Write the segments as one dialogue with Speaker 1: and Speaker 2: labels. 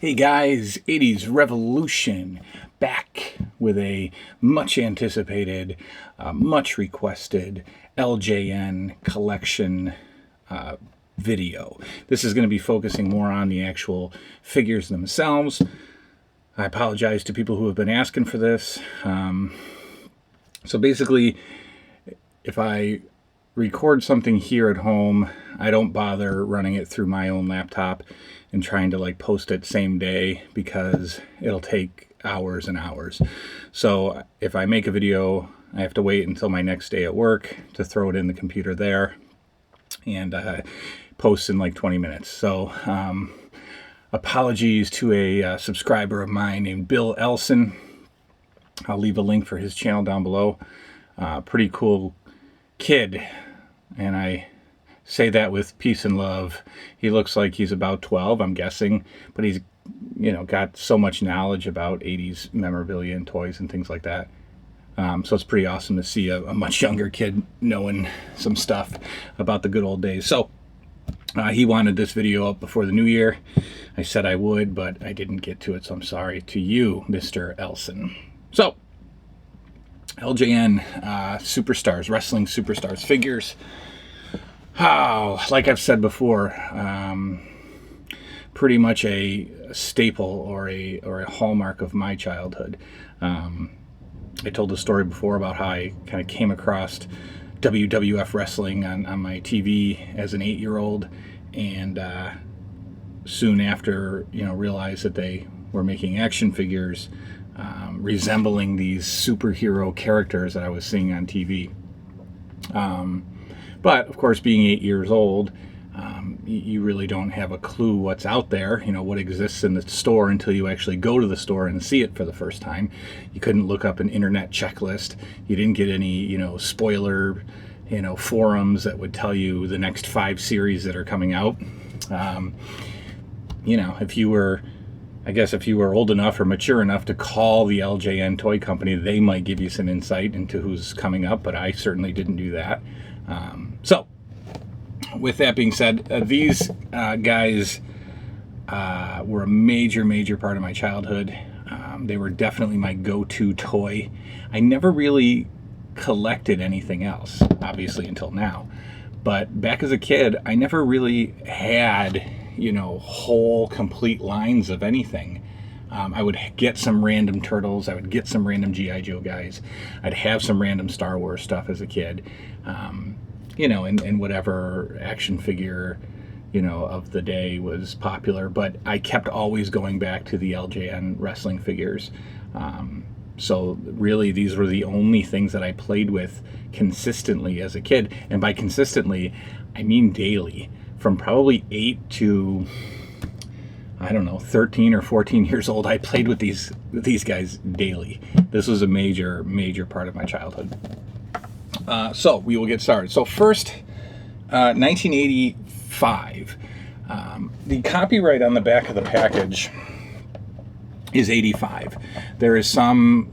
Speaker 1: Hey guys, 80s Revolution, back with a much anticipated, much requested LJN collection video. This is going to be focusing more on the actual figures themselves. I apologize to people who have been asking for this. So basically, if I record something here at home, I don't bother running it through my own laptop and trying to like post it same day because it'll take hours and hours. So if I make a video, I have to wait until my next day at work to throw it in the computer there and post in like 20 minutes. So apologies to a subscriber of mine named Bill Elson. I'll leave a link for his channel down below. Pretty cool kid, and I say that with peace and love. He looks like he's about 12, I'm guessing, but he's, got so much knowledge about 80s memorabilia and toys and things like that. So it's pretty awesome to see a much younger kid knowing some stuff about the good old days. So he wanted this video up before the new year. I said I would, but I didn't get to it, so I'm sorry to you, Mr. Elson. So LJN Superstars, Wrestling Superstars figures. Like I've said before, pretty much a staple or a hallmark of my childhood. I told the story before about how I kind of came across WWF wrestling on my TV as an 8-year-old, and soon after, realized that they were making action figures resembling these superhero characters that I was seeing on TV. But, of course, being 8 years old, you really don't have a clue what's out there, what exists in the store until you actually go to the store and see it for the first time. You couldn't look up an internet checklist. You didn't get any, spoiler, forums that would tell you the next 5 series that are coming out. If you were old enough or mature enough to call the LJN toy company, they might give you some insight into who's coming up, but I certainly didn't do that. So, with that being said, these guys were a major part of my childhood. They were definitely my go-to toy. I never really collected anything else, obviously, until now. But back as a kid, I never really had, whole, complete lines of anything. I would get some random Turtles. I would get some random G.I. Joe guys. I'd have some random Star Wars stuff as a kid. And whatever action figure, of the day was popular. But I kept always going back to the LJN wrestling figures. So really, these were the only things that I played with consistently as a kid. And by consistently, I mean daily. From probably 8 to, 13 or 14 years old, I played with these guys daily. This was a major part of my childhood. So we will get started. So first, 1985. The copyright on the back of the package is 85. There is some,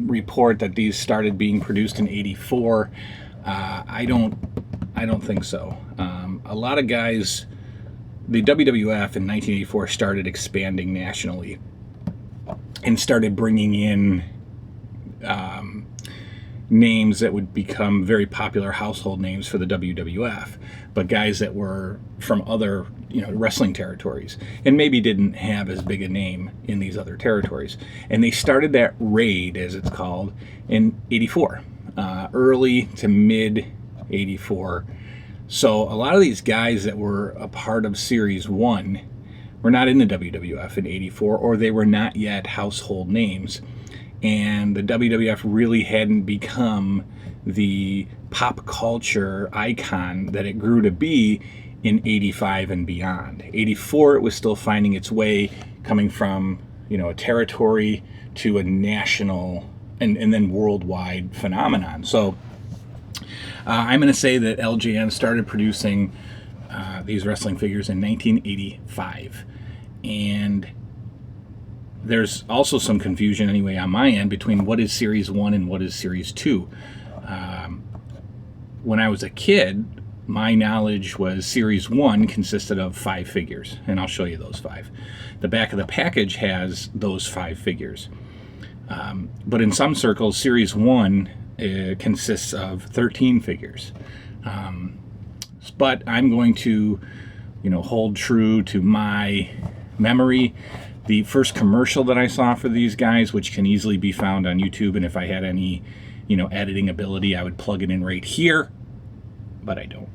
Speaker 1: report that these started being produced in 84. I don't think so. A lot of guys, the WWF in 1984 started expanding nationally and started bringing in names that would become very popular household names for the WWF, but guys that were from other, wrestling territories and maybe didn't have as big a name in these other territories. And they started that raid, as it's called, in 84, early to mid 84. So a lot of these guys that were a part of Series 1 were not in the WWF in 84, or they were not yet household names. And the WWF really hadn't become the pop culture icon that it grew to be in 85 and beyond. 84, it was still finding its way, coming from, a territory to a national and then worldwide phenomenon. So I'm going to say that LJN started producing these wrestling figures in 1985. And there's also some confusion anyway on my end between what is Series 1 and what is Series 2. When I was a kid, my knowledge was Series 1 consisted of 5 figures, and I'll show you those 5. The back of the package has those 5 figures. But in some circles, Series 1 consists of 13 figures. But I'm going to, hold true to my memory. The first commercial that I saw for these guys, which can easily be found on YouTube, and if I had any, editing ability, I would plug it in right here, but I don't.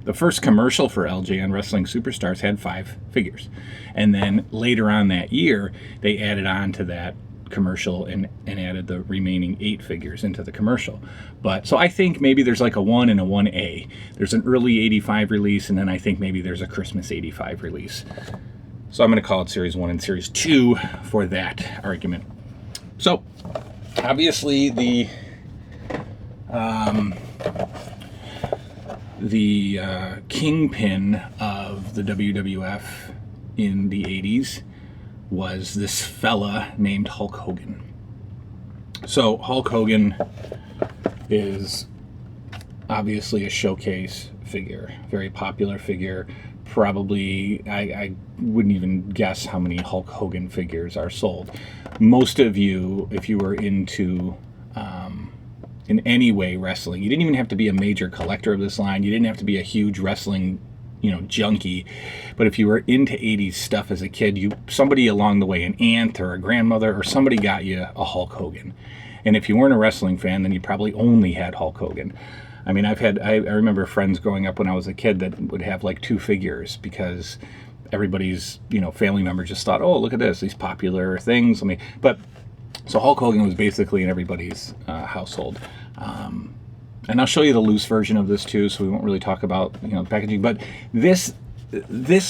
Speaker 1: The first commercial for LJN Wrestling Superstars had 5 figures. And then later on that year, they added on to that commercial and added the remaining 8 figures into the commercial. But so I think maybe there's like a 1 and a 1A. There's an early 85 release, and then I think maybe there's a Christmas 85 release. So I'm going to call it Series 1 and Series 2 for that argument. So obviously the kingpin of the WWF in the 80s was this fella named Hulk Hogan. So Hulk Hogan is obviously a showcase figure, very popular figure. Probably, I wouldn't even guess how many Hulk Hogan figures are sold. Most of you, if you were into in any way wrestling, you didn't even have to be a major collector of this line. You didn't have to be a huge wrestling junkie, but if you were into 80s stuff as a kid, somebody along the way, an aunt or a grandmother or somebody, got you a Hulk Hogan. And if you weren't a wrestling fan, then you probably only had Hulk Hogan. I mean, I remember friends growing up when I was a kid that would have like 2 figures because everybody's family member just thought, oh, look at this, these popular things. So Hulk Hogan was basically in everybody's household. And I'll show you the loose version of this too, so we won't really talk about the packaging. But this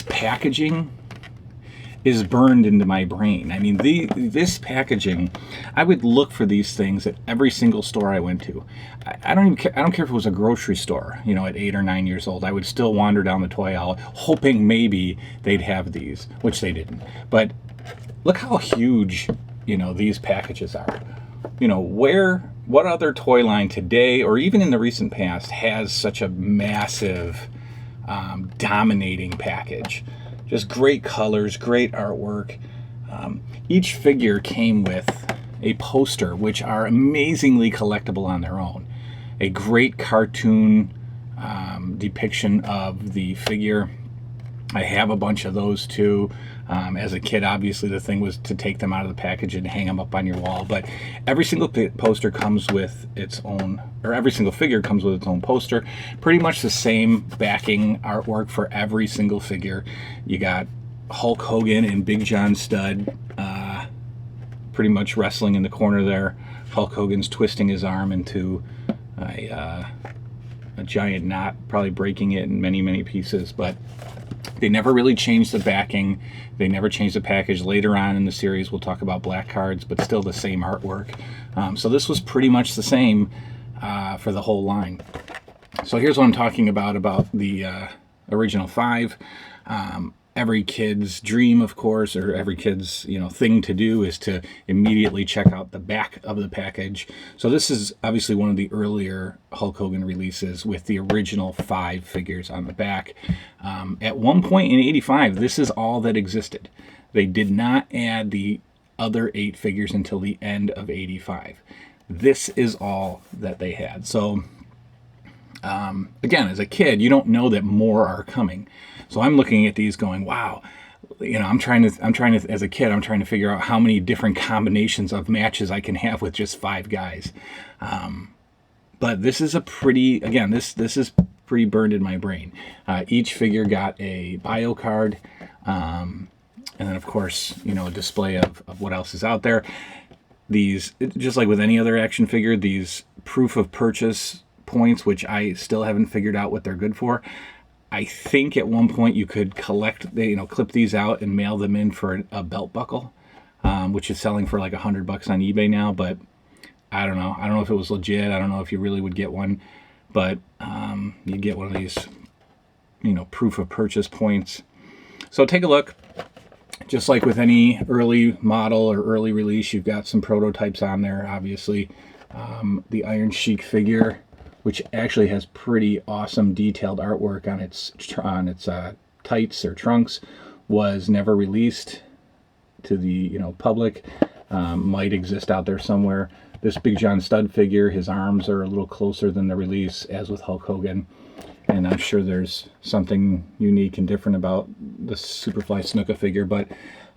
Speaker 1: packaging is burned into my brain. I mean, this packaging, I would look for these things at every single store I went to. I don't care if it was a grocery store, at 8 or 9 years old. I would still wander down the toy aisle hoping maybe they'd have these, which they didn't. But look how huge, these packages are. What other toy line today, or even in the recent past, has such a massive, dominating package? Just great colors, great artwork. Each figure came with a poster, which are amazingly collectible on their own. A great cartoon depiction of the figure. I have a bunch of those too. As a kid, obviously, the thing was to take them out of the package and hang them up on your wall. But every single poster comes with its own, or every single figure comes with its own poster. Pretty much the same backing artwork for every single figure. You got Hulk Hogan and Big John Studd pretty much wrestling in the corner there. Hulk Hogan's twisting his arm into a giant knot, probably breaking it in many, many pieces. But they never really changed the backing. They never changed the package. Later on in the series, we'll talk about black cards, but still the same artwork. So this was pretty much the same for the whole line. So here's what I'm talking about the original 5. Every kid's dream, of course, or every kid's thing to do is to immediately check out the back of the package. So this is obviously one of the earlier Hulk Hogan releases with the original 5 figures on the back. At one point in 85, this is all that existed. They did not add the other 8 figures until the end of 85. This is all that they had. So again, as a kid, you don't know that more are coming. So I'm looking at these going, wow, I'm trying to, as a kid, I'm trying to figure out how many different combinations of matches I can have with just 5 guys. But this is this is pretty burned in my brain. Each figure got a bio card, and then of course, a display of what else is out there. These, just like with any other action figure, these proof of purchase points, which I still haven't figured out what they're good for. I think at one point you could collect, clip these out and mail them in for a belt buckle, which is selling for like $100 on eBay now. But I don't know. I don't know if it was legit. I don't know if you really would get one, but you get one of these, proof of purchase points. So take a look. Just like with any early model or early release, you've got some prototypes on there. Obviously, the Iron Sheik figure which actually has pretty awesome detailed artwork on its tights or trunks, was never released to the public. Might exist out there somewhere. This Big John Studd figure, his arms are a little closer than the release, as with Hulk Hogan. And I'm sure there's something unique and different about the Superfly Snuka figure. But,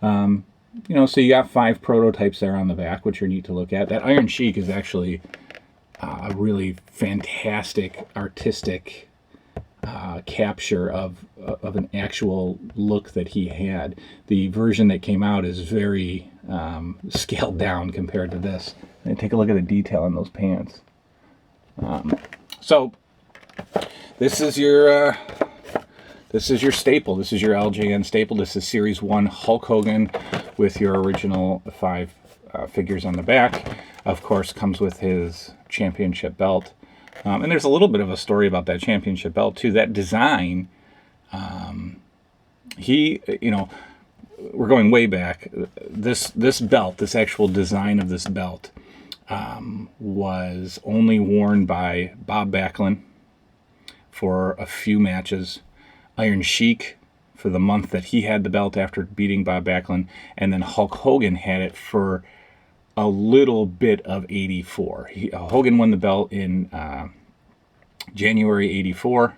Speaker 1: so you got 5 prototypes there on the back, which are neat to look at. That Iron Sheik is actually a really fantastic artistic capture of an actual look that he had. The version that came out is very scaled down compared to this. And take a look at the detail on those pants. So this is your staple. This is your LJN staple. This is Series 1 Hulk Hogan with your original 5 figures on the back. Of course, comes with his championship belt. And there's a little bit of a story about that championship belt, too. That design, we're going way back. This belt, this actual design of this belt, was only worn by Bob Backlund for a few matches, Iron Sheik for the month that he had the belt after beating Bob Backlund, and then Hulk Hogan had it for a little bit of 84. Hogan won the belt in January 84,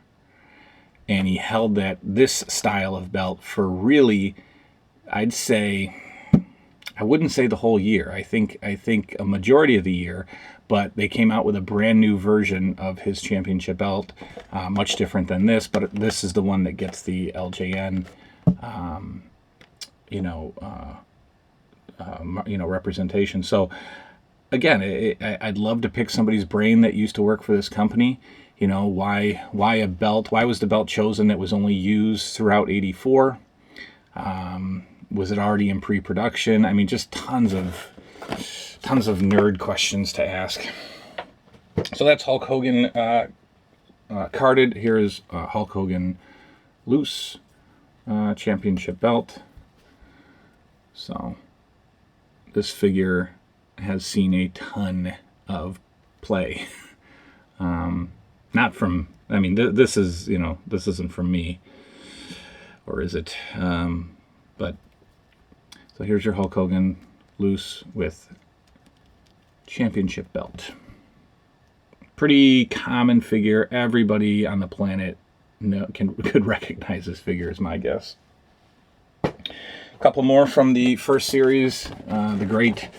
Speaker 1: and he held this style of belt for really, I'd say, I wouldn't say the whole year. I think a majority of the year, but they came out with a brand new version of his championship belt, much different than this, but this is the one that gets the LJN, representation. So again, I'd love to pick somebody's brain that used to work for this company. Why a belt? Why was the belt chosen that was only used throughout 84? Was it already in pre-production? I mean, just tons of nerd questions to ask. So that's Hulk Hogan carded. Here is Hulk Hogan loose championship belt. So this figure has seen a ton of play. Not from, I mean, this isn't from me, or is it? But so here's your Hulk Hogan loose with championship belt. Pretty common figure. Everybody on the planet could recognize this figure, is my guess. A couple more from the first series. The great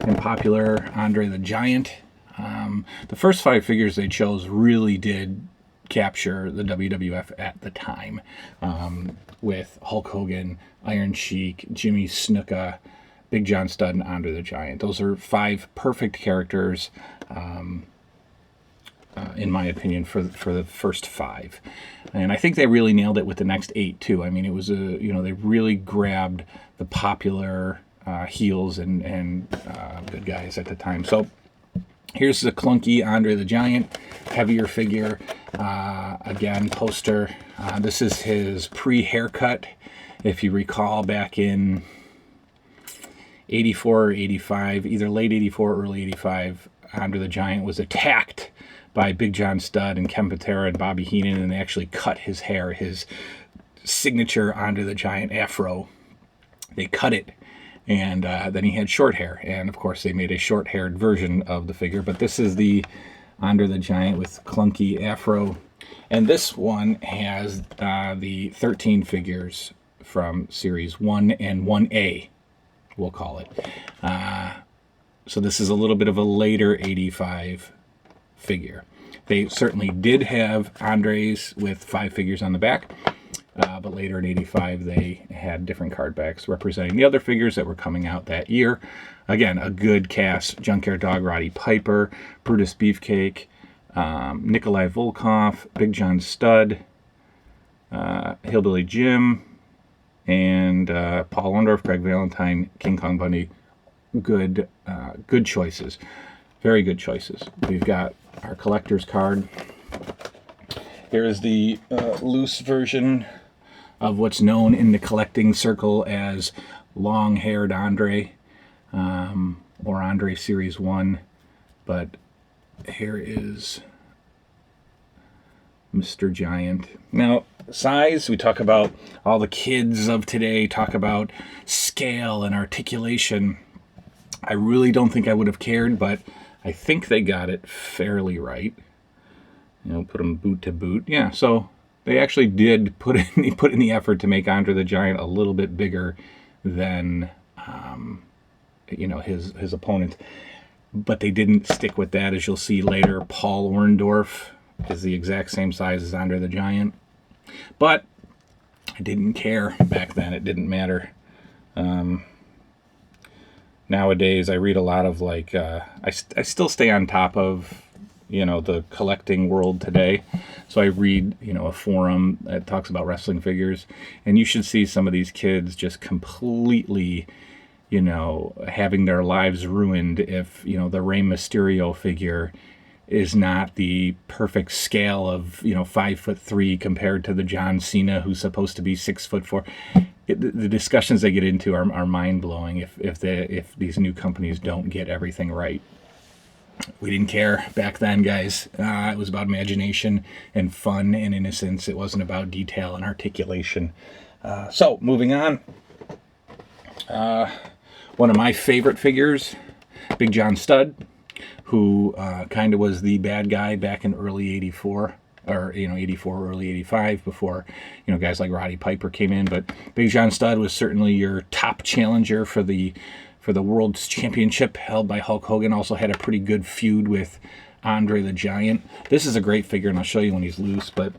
Speaker 1: and popular Andre the Giant. The first 5 figures they chose really did capture the WWF at the time, with Hulk Hogan, Iron Sheik, Jimmy Snuka, Big John Studd, and Andre the Giant. Those are 5 perfect characters, in my opinion, for the first 5. And I think they really nailed it with the next 8 too. I mean, it was they really grabbed the popular heels and good guys at the time. So here's the clunky Andre the Giant, heavier figure. Again, poster. This is his pre-haircut. If you recall, back in 84 or 85, either late 84 or early 85, Andre the Giant was attacked by Big John Studd and Ken Patera and Bobby Heenan, and they actually cut his hair, his signature Andre the Giant afro. They cut it, and then he had short hair. And, of course, they made a short-haired version of the figure. But this is the Andre the Giant with clunky afro. And this one has the 13 figures from Series 1 and 1A, we'll call it. So this is a little bit of a later 85 figure. They certainly did have Andres with 5 figures on the back, but later in 85 they had different card backs representing the other figures that were coming out that year. Again, a good cast: Junkyard Dog Roddy Piper, Brutus Beefcake, Nikolai Volkov, Big John Studd, Hillbilly Jim, and Paul Orndorff, Greg Valentine, King Kong Bundy. Good choices. Very good choices. We've got our collector's card. Here is the loose version of what's known in the collecting circle as long-haired Andre, or Andre Series 1. But here is Mr. Giant. Now, size, we talk about, all the kids of today talk about scale and articulation. I really don't think I would have cared, but I think they got it fairly right. You know, put them boot to boot. Yeah, so they actually did put in the effort to make Andre the Giant a little bit bigger than his opponent. But they didn't stick with that, as you'll see later. Paul Orndorff is the exact same size as Andre the Giant. But I didn't care back then. It didn't matter. Nowadays, I read a lot of I still stay on top of, the collecting world today. So I read, a forum that talks about wrestling figures. And you should see some of these kids just completely, having their lives ruined if, the Rey Mysterio figure is not the perfect scale of, 5'3" compared to the John Cena who's supposed to be 6'4". The discussions they get into are mind blowing if these new companies don't get everything right. We didn't care back then, guys. It was about imagination and fun and innocence. It wasn't about detail and articulation. So moving on. One of my favorite figures, Big John Studd, who kind of was the bad guy back in early 84, or 84, early 85, before guys like Roddy Piper came in. But Big John Studd was certainly your top challenger for the World's Championship held by Hulk Hogan. Also had a pretty good feud with Andre the Giant. This is a great figure, and I'll show you when he's loose. But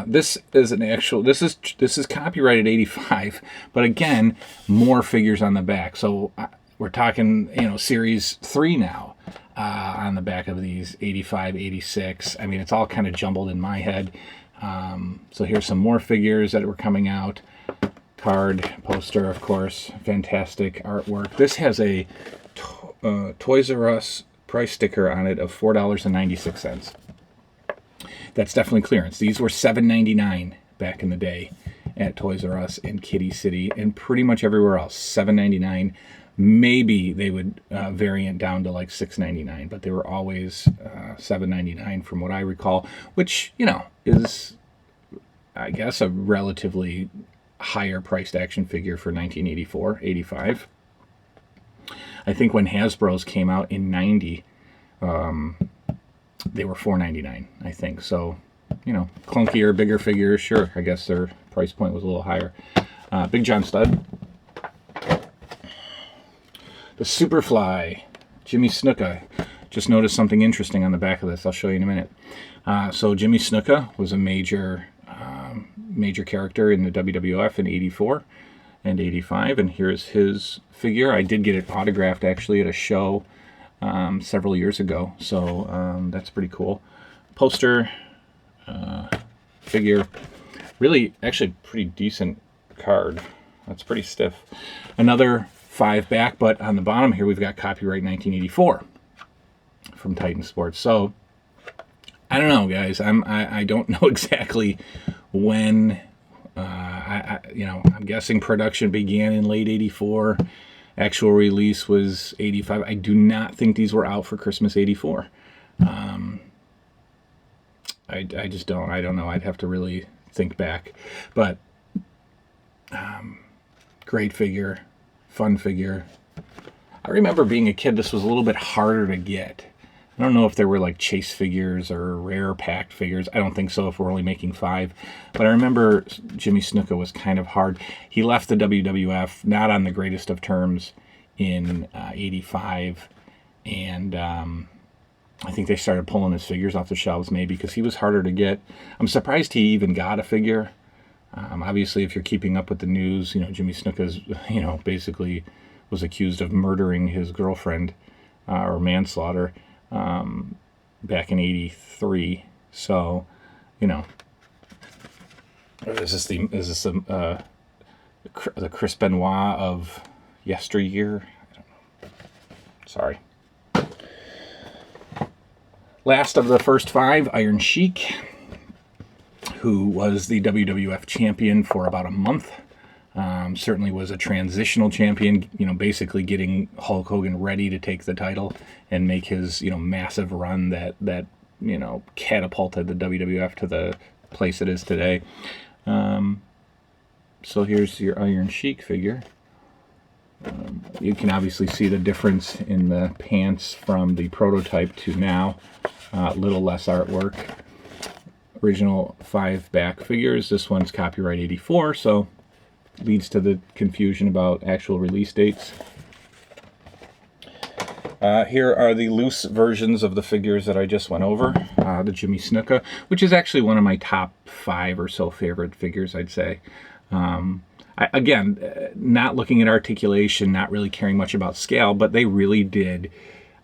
Speaker 1: this is copyrighted 85, but again, more figures on the back. So we're talking, series 3 now on the back of these, 85, 86. I mean, it's all kind of jumbled in my head. So here's some more figures that were coming out. Card, poster, of course. Fantastic artwork. This has a Toys R Us price sticker on it of $4.96. That's definitely clearance. These were $7.99 back in the day at Toys R Us in Kitty City and pretty much everywhere else. $7.99. Maybe they would variant down to like $6.99, but they were always $7.99 from what I recall, which, is, I guess, a relatively higher priced action figure for 1984, 85. I think when Hasbro's came out in 90, they were $4.99, I think. So, clunkier, bigger figures, sure. I guess their price point was a little higher. Big John Studd. The Superfly, Jimmy Snuka. Just noticed something interesting on the back of this. I'll show you in a minute. So Jimmy Snuka was a major character in the WWF in 84 and 85, and here's his figure. I did get it autographed actually at a show several years ago, so that's pretty cool. Poster, figure, really actually pretty decent card. That's pretty stiff. Another 5 back, but on the bottom here we've got copyright 1984 from Titan Sports. So I don't know, guys. I don't know exactly when. I'm guessing production began in late 84. Actual release was 85. I do not think these were out for Christmas 84. I just don't. I don't know. I'd have to really think back. But great figure, fun figure. I remember being a kid, this was a little bit harder to get. I don't know if there were like chase figures or rare packed figures. I don't think so if we're only making 5. But I remember Jimmy Snuka was kind of hard. He left the WWF not on the greatest of terms in 85. And I think they started pulling his figures off the shelves maybe because he was harder to get. I'm surprised he even got a figure. Obviously, if you're keeping up with the news, Jimmy Snuka's, basically was accused of murdering his girlfriend or manslaughter. Back in 83, so is this the Chris Benoit of yesteryear? I don't know. Sorry. Last of the first 5, Iron Sheik, who was the WWF champion for about a month. Certainly was a transitional champion, basically getting Hulk Hogan ready to take the title and make his, massive run that catapulted the WWF to the place it is today. So here's your Iron Sheik figure. You can obviously see the difference in the pants from the prototype to now. A little less artwork. Original 5 back figures. This one's copyright 84, so leads to the confusion about actual release dates. Here are the loose versions of the figures that I just went over. The Jimmy Snuka, which is actually one of my top 5 or so favorite figures, I'd say. Again, not looking at articulation, not really caring much about scale, but they really did,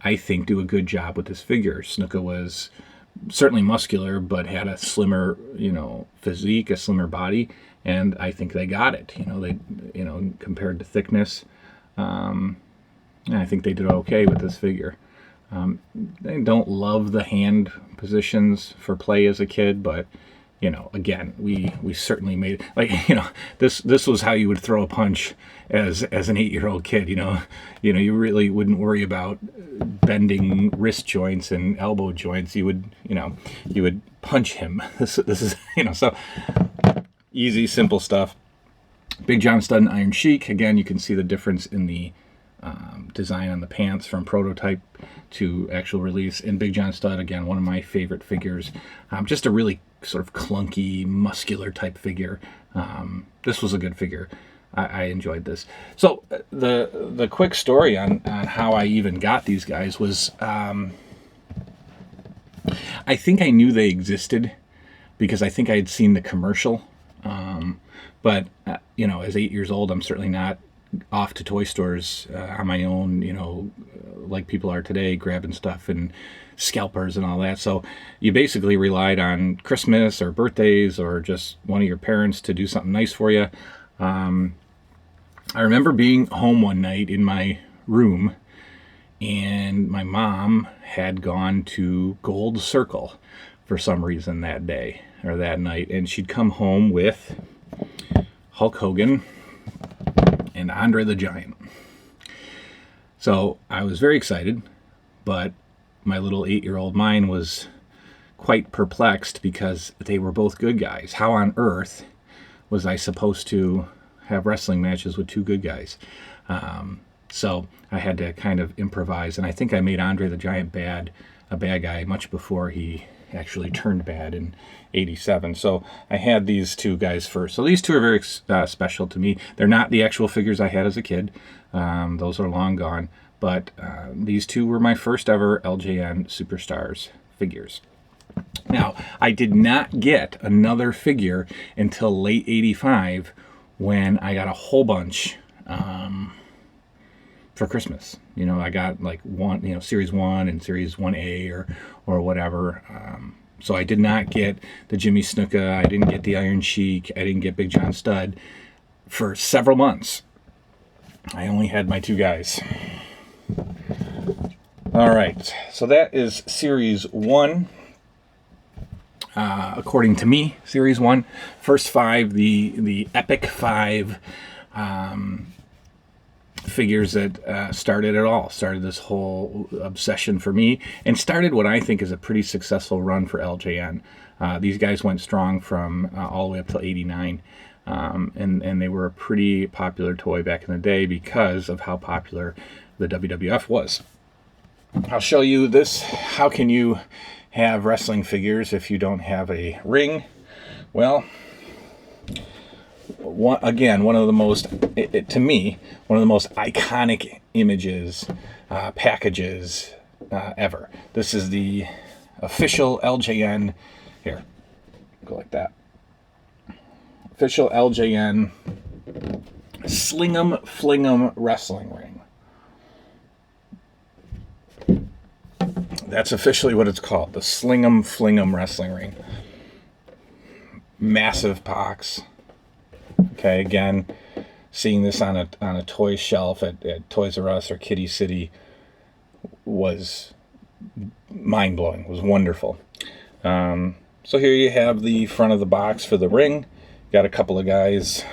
Speaker 1: I think, do a good job with this figure. Snuka was certainly muscular, but had a slimmer, physique, a slimmer body, and I think they got it. Compared to thickness, I think they did okay with this figure. I don't love the hand positions for play as a kid, but again, we certainly made this was how you would throw a punch as an 8-year-old kid. You really wouldn't worry about bending wrist joints and elbow joints. You would punch him. This is so easy, simple stuff. Big John Stud and Iron Sheik. Again, you can see the difference in the design on the pants from prototype to actual release. And Big John Stud, again, one of my favorite figures. Just a really sort of clunky, muscular type figure. This was a good figure. I enjoyed this. So the quick story on how I even got these guys was, I think I knew they existed because I think I had seen the commercial. But as 8 years old, I'm certainly not off to toy stores on my own, like people are today, grabbing stuff and scalpers and all that. So you basically relied on Christmas or birthdays or just one of your parents to do something nice for you. I remember being home one night in my room, and my mom had gone to Gold Circle for some reason that day or that night, and she'd come home with Hulk Hogan and Andre the Giant. So I was very excited, but my little 8-year-old mind was quite perplexed because they were both good guys. How on earth was I supposed to have wrestling matches with two good guys? So I had to kind of improvise, and I think I made Andre the Giant a bad guy much before he actually turned bad in '87. So I had these two guys first. So these two are very special to me. They're not the actual figures I had as a kid. Those are long gone. But these two were my first ever LJN Superstars figures. Now, I did not get another figure until late '85 when I got a whole bunch for Christmas. I got like one, Series 1 and Series 1A or whatever. So I did not get the Jimmy Snuka. I didn't get the Iron Sheik. I didn't get Big John Stud for several months. I only had my two guys. All right, so that is Series 1. According to me, Series 1. First 5, the Epic 5 figures that started it all. Started this whole obsession for me and started what I think is a pretty successful run for LJN. These guys went strong from all the way up till '89. And they were a pretty popular toy back in the day because of how popular the WWF was. I'll show you this. How can you have wrestling figures if you don't have a ring? Well, one of the most, to me, one of the most iconic images, packages ever. This is the official LJN, here, go like that. Official LJN Sling Em Fling Em wrestling ring. That's officially what it's called, the Sling Em Fling Em wrestling ring. Massive box. Okay, again, seeing this on a toy shelf at Toys R Us or Kitty City was mind-blowing, was wonderful. So here you have the front of the box for the ring. Got a couple of guys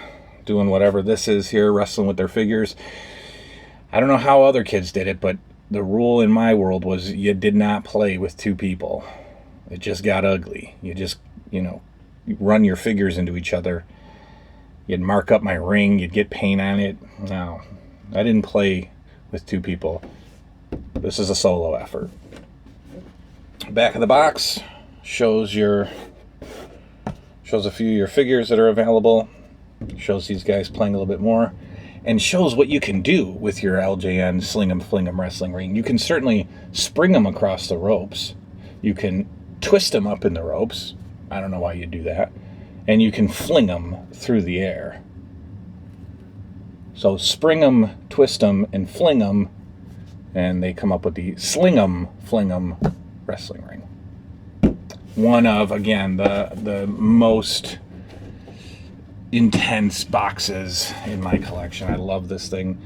Speaker 1: doing whatever this is here, wrestling with their figures. I don't know how other kids did it, but the rule in my world was you did not play with two people. It just got ugly. You just, you run your figures into each other. You'd mark up my ring. You'd get paint on it. No, I didn't play with two people. This is a solo effort. Back of the box shows a few of your figures that are available. Shows these guys playing a little bit more. And shows what you can do with your LJN Sling Em Fling Em wrestling ring. You can certainly spring them across the ropes. You can twist them up in the ropes. I don't know why you'd do that. And you can fling them through the air. So spring them, twist them, and fling them. And they come up with the Sling Em Fling Em wrestling ring. One of, again, the most intense boxes in my collection. I love this thing.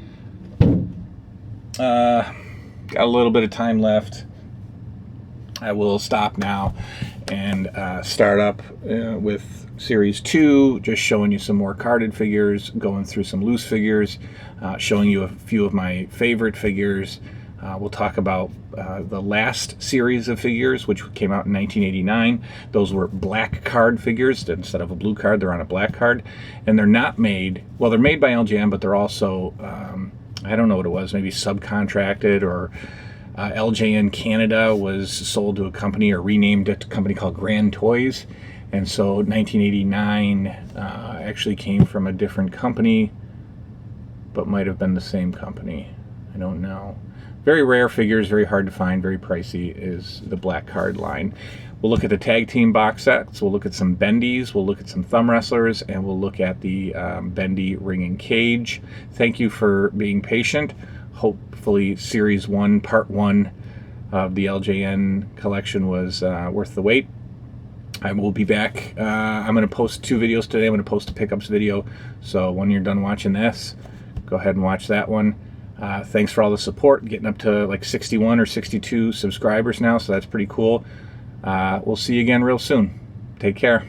Speaker 1: Got a little bit of time left. I will stop now and start up with Series 2, just showing you some more carded figures, going through some loose figures, showing you a few of my favorite figures. We'll talk about the last series of figures, which came out in 1989. Those were black card figures. Instead of a blue card, they're on a black card. And they're not made, well, they're made by LJN, but they're also, I don't know what it was, maybe subcontracted, or LJN Canada was sold to a company or renamed it to a company called Grand Toys. And so 1989 actually came from a different company, but might have been the same company. I don't know. Very rare figures, very hard to find, very pricey is the black card line. We'll look at the tag team box sets. We'll look at some bendies. We'll look at some thumb wrestlers, and we'll look at the bendy ring and cage. Thank you for being patient. Hopefully Series 1, Part 1 of the LJN collection was worth the wait. I will be back. I'm going to post 2 videos today. I'm going to post a pickups video. So when you're done watching this, go ahead and watch that one. Thanks for all the support. Getting up to like 61 or 62 subscribers now, so that's pretty cool. We'll see you again real soon. Take care.